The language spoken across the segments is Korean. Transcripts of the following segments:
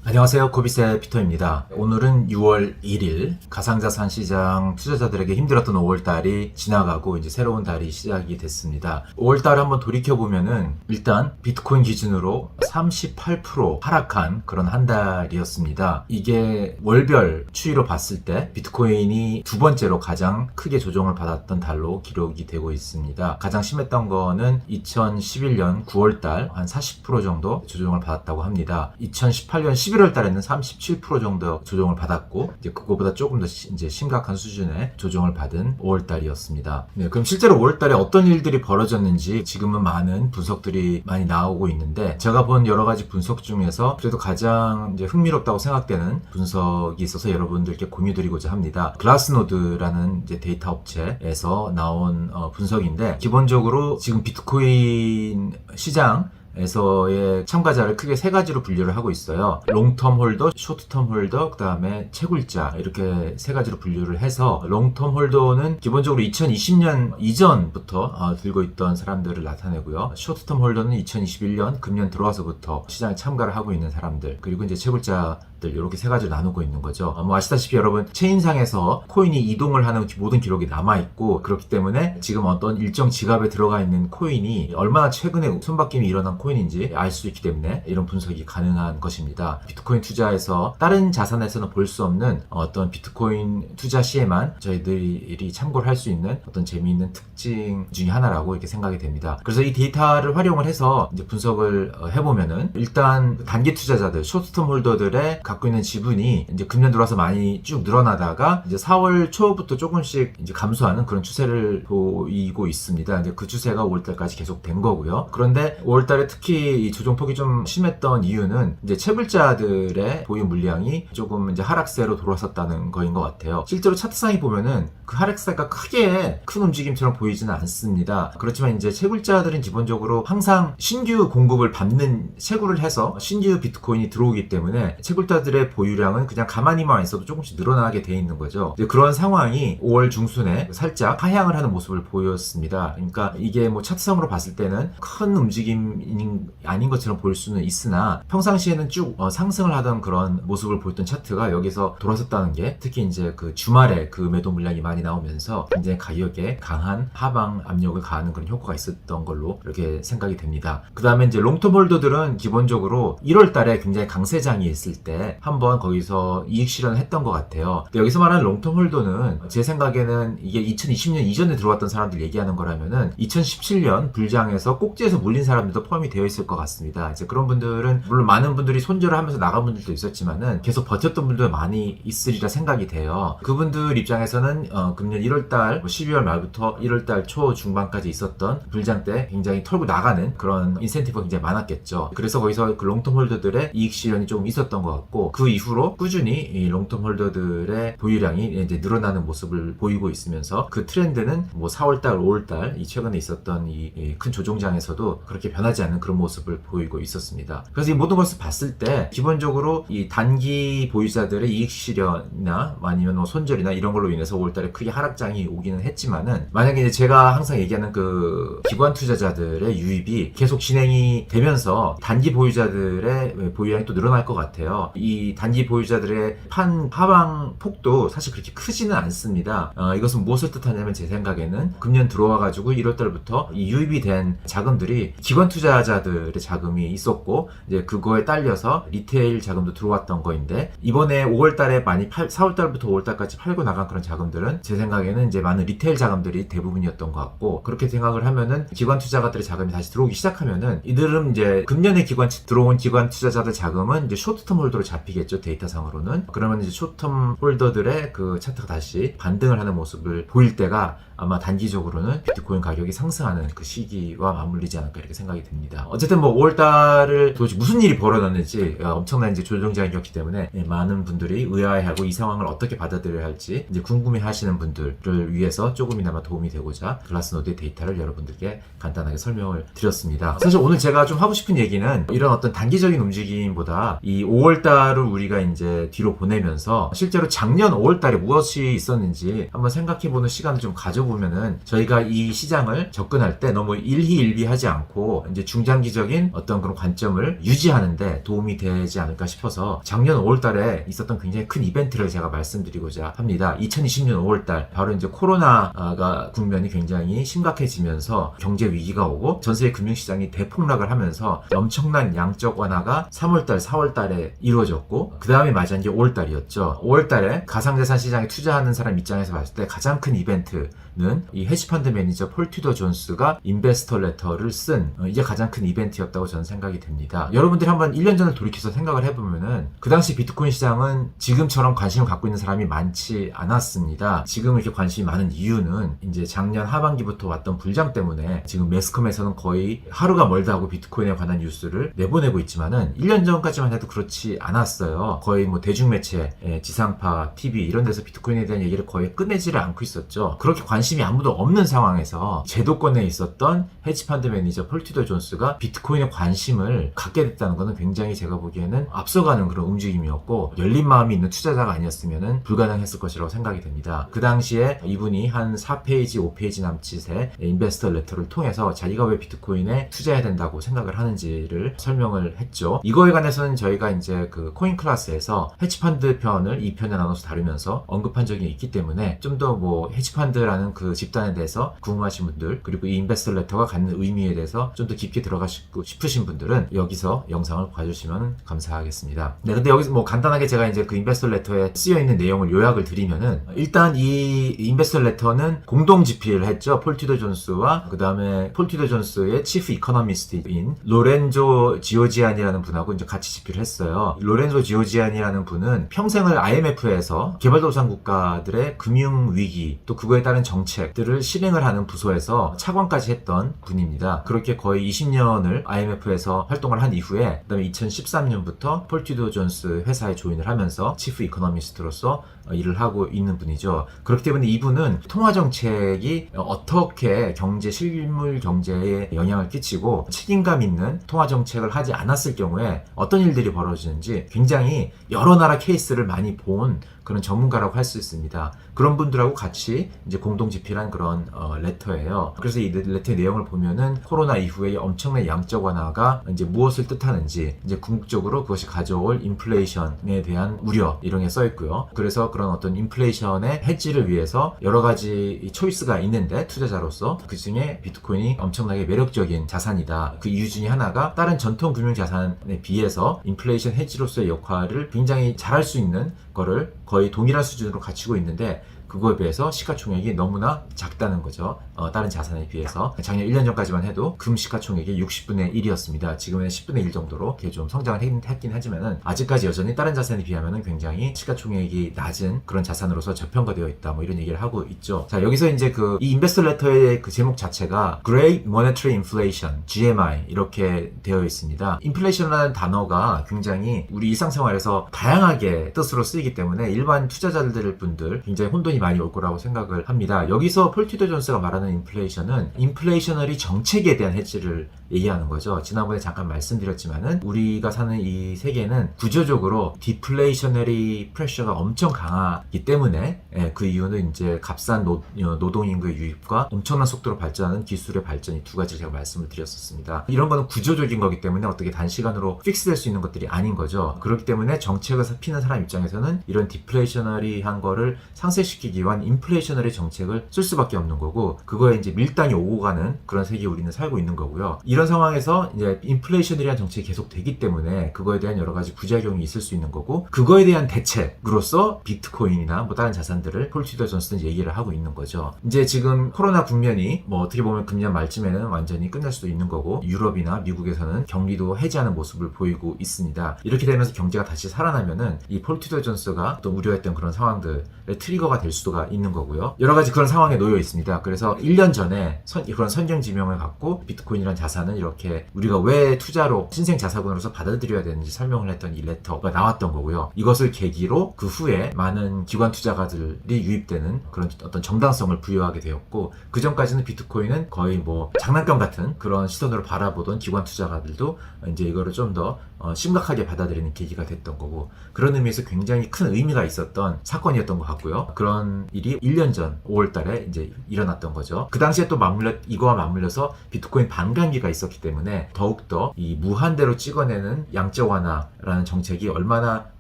안녕하세요. 고비세 피터입니다. 오늘은 6월 1일 가상자산 시장 투자자들에게 힘들었던 5월달이 지나가고 이제 새로운 달이 시작이 됐습니다. 5월달 한번 돌이켜보면은 일단 비트코인 기준으로 38% 하락한 그런 한 달이었습니다. 이게 월별 추이로 봤을 때 비트코인이 두 번째로 가장 크게 조정을 받았던 달로 기록이 되고 있습니다. 가장 심했던 거는 2011년 9월달 한 40% 정도 조정을 받았다고 합니다. 2018년 11월 달에는 37% 정도 조정을 받았고 이제 그거보다 조금 더 이제 심각한 수준의 조정을 받은 5월 달이었습니다. 네, 그럼 실제로 5월 달에 어떤 일들이 벌어졌는지 지금은 많은 분석들이 많이 나오고 있는데 제가 본 여러 가지 분석 중에서 그래도 가장 이제 흥미롭다고 생각되는 분석이 있어서 여러분들께 공유드리고자 합니다. 글라스노드라는 이제 데이터 업체에서 나온 분석인데 기본적으로 지금 비트코인 시장 에서의 참가자를 크게 세 가지로 분류를 하고 있어요. 롱텀 홀더, 쇼트텀 홀더, 그 다음에 채굴자 이렇게 세 가지로 분류를 해서 롱텀 홀더는 기본적으로 2020년 이전부터 들고 있던 사람들을 나타내고요. 쇼트텀 홀더는 2021년 금년 들어와서부터 시장에 참가를 하고 있는 사람들, 그리고 이제 채굴자 이렇게 세 가지로 나누고 있는 거죠. 아시다시피 여러분 체인상에서 코인이 이동을 하는 모든 기록이 남아있고 그렇기 때문에 지금 어떤 일정 지갑에 들어가 있는 코인이 얼마나 최근에 손바뀜이 일어난 코인인지 알 수 있기 때문에 이런 분석이 가능한 것입니다. 비트코인 투자에서 다른 자산에서는 볼 수 없는 어떤 비트코인 투자 시에만 저희들이 참고를 할 수 있는 어떤 재미있는 특징 중에 하나라고 이렇게 생각이 됩니다. 그래서 이 데이터를 활용을 해서 이제 분석을 해보면은 일단 단기 투자자들, 쇼트텀 홀더들의 갖고 있는 지분이 이제 금년 들어와서 많이 쭉 늘어나다가 이제 4월 초부터 조금씩 이제 감소하는 그런 추세를 보이고 있습니다. 이제 그 추세가 5월달까지 계속된 거고요. 그런데 5월달에 특히 이 조정폭이 좀 심했던 이유는 이제 채굴자들의 보유 물량이 조금 이제 하락세로 돌아섰다는 거인 것 같아요. 실제로 차트상에 보면은 그 하락세가 크게 큰 움직임처럼 보이지는 않습니다. 그렇지만 이제 채굴자들은 기본적으로 항상 신규 공급을 받는 채굴을 해서 신규 비트코인이 들어오기 때문에 채굴자들의 보유량은 그냥 가만히만 있어도 조금씩 늘어나게 돼 있는 거죠. 그런 상황이 5월 중순에 살짝 하향을 하는 모습을 보였습니다. 그러니까 이게 뭐 차트상으로 봤을 때는 큰 움직임이 아닌 것처럼 보일 수는 있으나 평상시에는 쭉 상승을 하던 그런 모습을 보였던 차트가 여기서 돌아섰다는 게 특히 이제 그 주말에 그 매도 물량이 많이 나오면서 굉장히 가격에 강한 하방 압력을 가하는 그런 효과가 있었던 걸로 이렇게 생각이 됩니다. 그 다음에 이제 롱텀 홀더들은 기본적으로 1월 달에 굉장히 강세장이 있을 때 한번 거기서 이익 실현을 했던 것 같아요. 근데 여기서 말하는 롱텀 홀더는 제 생각에는 이게 2020년 이전에 들어왔던 사람들 얘기하는 거라면은 2017년 불장에서 꼭지에서 물린 사람들도 포함이 되어 있을 것 같습니다. 이제 그런 분들은 물론 많은 분들이 손절을 하면서 나간 분들도 있었지만은 계속 버텼던 분들 많이 있으리라 생각이 돼요. 그분들 입장에서는 금년 1월달 12월 말부터 1월달 초 중반까지 있었던 불장 때 굉장히 털고 나가는 그런 인센티브가 굉장히 많았겠죠. 그래서 거기서 그 롱텀 홀더들의 이익 실현이 좀 있었던 것 같고 그 이후로 꾸준히 이 롱텀 홀더들의 보유량이 이제 늘어나는 모습을 보이고 있으면서 그 트렌드는 뭐 4월달, 5월달 이 최근에 있었던 이 큰 조종장에서도 그렇게 변하지 않는 그런 모습을 보이고 있었습니다. 그래서 이 모든 것을 봤을 때 기본적으로 이 단기 보유자들의 이익 실현이나 아니면 뭐 손절이나 이런 걸로 인해서 5월달에 크게 하락장이 오기는 했지만은 만약에 이제 제가 항상 얘기하는 그 기관 투자자들의 유입이 계속 진행이 되면서 단기 보유자들의 보유량이 또 늘어날 것 같아요. 이 단기 보유자들의 하방 폭도 사실 그렇게 크지는 않습니다. 이것은 무엇을 뜻하냐면 제 생각에는 금년 들어와가지고 1월달부터 이 유입이 된 자금들이 기관 투자자들의 자금이 있었고 이제 그거에 딸려서 리테일 자금도 들어왔던 거인데 이번에 5월달에 많이 4월달부터 5월달까지 팔고 나간 그런 자금들은 제 생각에는 이제 많은 리테일 자금들이 대부분이었던 것 같고 그렇게 생각을 하면은 기관 투자자들의 자금이 다시 들어오기 시작하면은 이들은 이제 금년에 들어온 기관 투자자들 자금은 이제 쇼트텀 홀더로 잡히겠죠. 데이터상으로는. 그러면 이제 쇼트텀 홀더들의 그 차트가 다시 반등을 하는 모습을 보일 때가 아마 단기적으로는 비트코인 가격이 상승하는 그 시기와 맞물리지 않을까 이렇게 생각이 듭니다. 어쨌든 뭐 5월달을 도대체 무슨 일이 벌어졌는지 엄청난 이제 조정장이었기 때문에 많은 분들이 의아해하고 이 상황을 어떻게 받아들여야 할지 이제 궁금해하시는 분들을 위해서 조금이나마 도움이 되고자 글라스노드의 데이터를 여러분들께 간단하게 설명을 드렸습니다. 사실 오늘 제가 좀 하고 싶은 얘기는 이런 어떤 단기적인 움직임보다 이 5월달을 우리가 이제 뒤로 보내면서 실제로 작년 5월달에 무엇이 있었는지 한번 생각해보는 시간을 좀 가져 보면은 저희가 이 시장을 접근할 때 너무 일희일비하지 않고 이제 중장기적인 어떤 그런 관점을 유지하는데 도움이 되지 않을까 싶어서 작년 5월달에 있었던 굉장히 큰 이벤트를 제가 말씀드리고자 합니다. 2020년 5월달 바로 이제 코로나가 국면이 굉장히 심각해지면서 경제 위기가 오고 전 세계 금융시장이 대폭락을 하면서 엄청난 양적 완화가 3월달, 4월달에 이루어졌고 그 다음에 맞이한 게 5월달이었죠. 5월달에 가상자산 시장에 투자하는 사람 입장에서 봤을 때 가장 큰 이벤트는 이 헤지펀드 매니저 폴 튜더 존스가 인베스터 레터를 쓴 이게 가장 큰 이벤트였다고 저는 생각이 됩니다. 여러분들이 한번 1년 전을 돌이켜서 생각을 해보면은 그 당시 비트코인 시장은 지금처럼 관심을 갖고 있는 사람이 많지 않았습니다. 지금 이렇게 관심이 많은 이유는 이제 작년 하반기부터 왔던 불장 때문에 지금 매스컴에서는 거의 하루가 멀다 하고 비트코인에 관한 뉴스를 내보내고 있지만은 1년 전까지만 해도 그렇지 않았어요. 거의 뭐 대중매체, 지상파, TV 이런 데서 비트코인에 대한 얘기를 거의 끝내지를 않고 있었죠. 그렇게 관심이 아무도 없는 상황에서 제도권에 있었던 헤지펀드 매니저 폴 튜더 존스가 비트코인에 관심을 갖게 됐다는 것은 굉장히 제가 보기에는 앞서가는 그런 움직임이었고 열린 마음이 있는 투자자가 아니었으면 불가능했을 것이라고 생각이 됩니다. 그 당시에 이분이 한 4페이지, 5페이지 남짓의 인베스터 레터를 통해서 자기가 왜 비트코인에 투자해야 된다고 생각을 하는지를 설명을 했죠. 이거에 관해서는 저희가 이제 그 코인 클래스에서 헤지펀드 편을 2편에 나눠서 다루면서 언급한 적이 있기 때문에 좀 더 뭐 헤지펀드라는 그 집단에 대해서 궁금하신 분들 그리고 이 인베스터 레터가 갖는 의미에 대해서 좀 더 깊게 들어가시고 싶으신 분들은 여기서 영상을 봐주시면 감사하겠습니다. 네, 근데 여기서 뭐 간단하게 제가 이제 그 인베스터 레터에 쓰여 있는 내용을 요약을 드리면은 일단 이 인베스터 레터는 공동 집필을 했죠. 폴 튜더 존스와 그 다음에 폴 튜더 존스의 치프 이코노미스트인 로렌조 지오지안이라는 분하고 이제 같이 집필을 했어요. 로렌조 지오지안이라는 분은 평생을 IMF에서 개발도상 국가들의 금융 위기 또 그거에 따른 정책들을 실행을 하는 부서에서 차관까지 했던 분입니다. 그렇게 거의 20년을 IMF에서 활동을 한 이후에 그다음에 2013년부터 폴 튜더 존스 회사에 조인을 하면서 치프 이코노미스트로서 일을 하고 있는 분이죠. 그렇기 때문에 이분은 통화정책이 어떻게 실물 경제에 영향을 끼치고 책임감 있는 통화정책을 하지 않았을 경우에 어떤 일들이 벌어지는지 굉장히 여러 나라 케이스를 많이 본 그런 전문가라고 할 수 있습니다. 그런 분들하고 같이 이제 공동 집필한 그런 레터예요. 그래서 이 레터의 내용을 보면은 코로나 이후에 엄청난 양적 완화가 이제 무엇을 뜻하는지 이제 궁극적으로 그것이 가져올 인플레이션에 대한 우려 이런 게 써 있고요. 그래서 그런 어떤 인플레이션의 해지를 위해서 여러 가지 초이스가 있는데 투자자로서 그 중에 비트코인이 엄청나게 매력적인 자산이다. 그 이유 중에 하나가 다른 전통 금융 자산에 비해서 인플레이션 해지로서의 역할을 굉장히 잘할 수 있는 거를 거의 동일한 수준으로 갖추고 있는데 그거에 비해서 시가총액이 너무나 작다는 거죠. 다른 자산에 비해서. 작년 1년 전까지만 해도 금 시가총액이 60분의 1이었습니다. 지금은 10분의 1 정도로 이렇게 좀 성장을 했긴 하지만은 아직까지 여전히 다른 자산에 비하면은 굉장히 시가총액이 낮은 그런 자산으로서 저평가되어 있다. 뭐 이런 얘기를 하고 있죠. 자, 여기서 이제 이 인베스터 레터의 그 제목 자체가 Great Monetary Inflation, GMI 이렇게 되어 있습니다. 인플레이션이라는 단어가 굉장히 우리 일상생활에서 다양하게 뜻으로 쓰이기 때문에 일반 투자자들 분들 굉장히 혼돈이 많이 올 거라고 생각을 합니다. 여기서 폴 튜더 존스가 말하는 인플레이션은 인플레이셔너리 정책에 대한 해지를 얘기하는 거죠. 지난번에 잠깐 말씀드렸지만은 우리가 사는 이 세계는 구조적으로 디플레이셔너리 프레셔가 엄청 강하기 때문에 그 이유는 이제 값싼 노동인구의 유입과 엄청난 속도로 발전하는 기술의 발전이 두 가지 제가 말씀을 드렸었습니다. 이런 거는 구조적인 거기 때문에 어떻게 단시간으로 픽스될 수 있는 것들이 아닌 거죠. 그렇기 때문에 정책을 피는 사람 입장에서는 이런 디플레이셔너리한 거를 상쇄시키기 위한 인플레이셔너리 정책을 쓸 수밖에 없는 거고 그거에 이제 밀당이 오고 가는 그런 세계에 우리는 살고 있는 거고요. 이런 상황에서 이제 인플레이션이라는 정책이 계속 되기 때문에 그거에 대한 여러 가지 부작용이 있을 수 있는 거고 그거에 대한 대책으로서 비트코인이나 뭐 다른 자산들을 폴 튜더 존스는 얘기를 하고 있는 거죠. 이제 지금 코로나 국면이 뭐 어떻게 보면 금년 말쯤에는 완전히 끝날 수도 있는 거고 유럽이나 미국에서는 격리도 해제하는 모습을 보이고 있습니다. 이렇게 되면서 경제가 다시 살아나면은 이 폴 튜더 존스가 또 우려했던 그런 상황들의 트리거가 될 수가 있는 거고요. 여러 가지 그런 상황에 놓여 있습니다. 그래서 1년 전에 그런 선경지명을 갖고 비트코인이라는 자산은 이렇게 우리가 왜 투자로 신생 자산으로서 받아들여야 되는지 설명을 했던 이 레터가 나왔던 거고요. 이것을 계기로 그 후에 많은 기관 투자가들이 유입되는 그런 어떤 정당성을 부여하게 되었고 그 전까지는 비트코인은 거의 뭐 장난감 같은 그런 시선으로 바라보던 기관 투자가들도 이제 이거를 좀 더 심각하게 받아들이는 계기가 됐던 거고, 그런 의미에서 굉장히 큰 의미가 있었던 사건이었던 것 같고요. 그런 일이 1년 전 5월 달에 이제 일어났던 거죠. 그 당시에 또 이거와 맞물려서 비트코인 반감기가 있었기 때문에 더욱더 이 무한대로 찍어내는 양적 완화라는 정책이 얼마나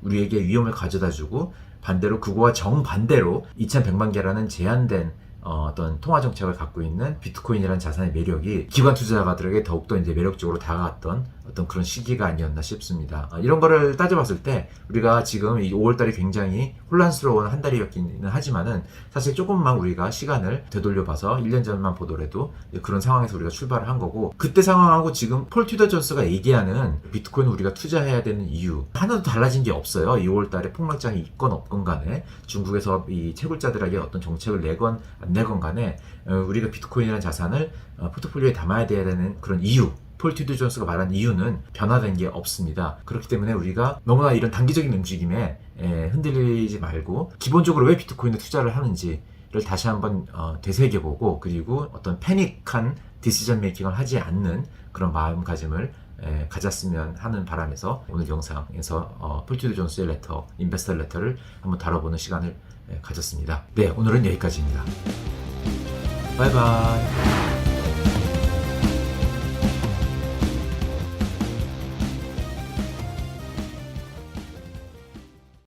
우리에게 위험을 가져다 주고, 반대로 그거와 정반대로 2100만 개라는 제한된 어떤 통화 정책을 갖고 있는 비트코인이라는 자산의 매력이 기관 투자자들에게 더욱더 이제 매력적으로 다가갔던 어떤 그런 시기가 아니었나 싶습니다. 이런 거를 따져봤을 때 우리가 지금 이 5월달이 굉장히 혼란스러운 한 달이었기는 하지만은 사실 조금만 우리가 시간을 되돌려봐서 1년 전만 보더라도 그런 상황에서 우리가 출발을 한 거고, 그때 상황하고 지금 폴 튜더 존스가 얘기하는 비트코인을 우리가 투자해야 되는 이유 하나도 달라진 게 없어요. 이 5월달에 폭락장이 있건 없건 간에 중국에서 이 채굴자들에게 어떤 정책을 내건 안 내건 간에 우리가 비트코인이라는 자산을 포트폴리오에 담아야 돼야 되는 그런 이유, 폴 튜더 존스가 말한 이유는 변화된 게 없습니다. 그렇기 때문에 우리가 너무나 이런 단기적인 움직임에 흔들리지 말고 기본적으로 왜 비트코인에 투자를 하는지를 다시 한번 되새겨보고, 그리고 어떤 패닉한 디시전 메이킹을 하지 않는 그런 마음가짐을 가졌으면 하는 바람에서 오늘 영상에서 폴 튜더 존스의 레터, 인베스터 레터를 한번 다뤄보는 시간을 가졌습니다. 네, 오늘은 여기까지입니다. 바이바이.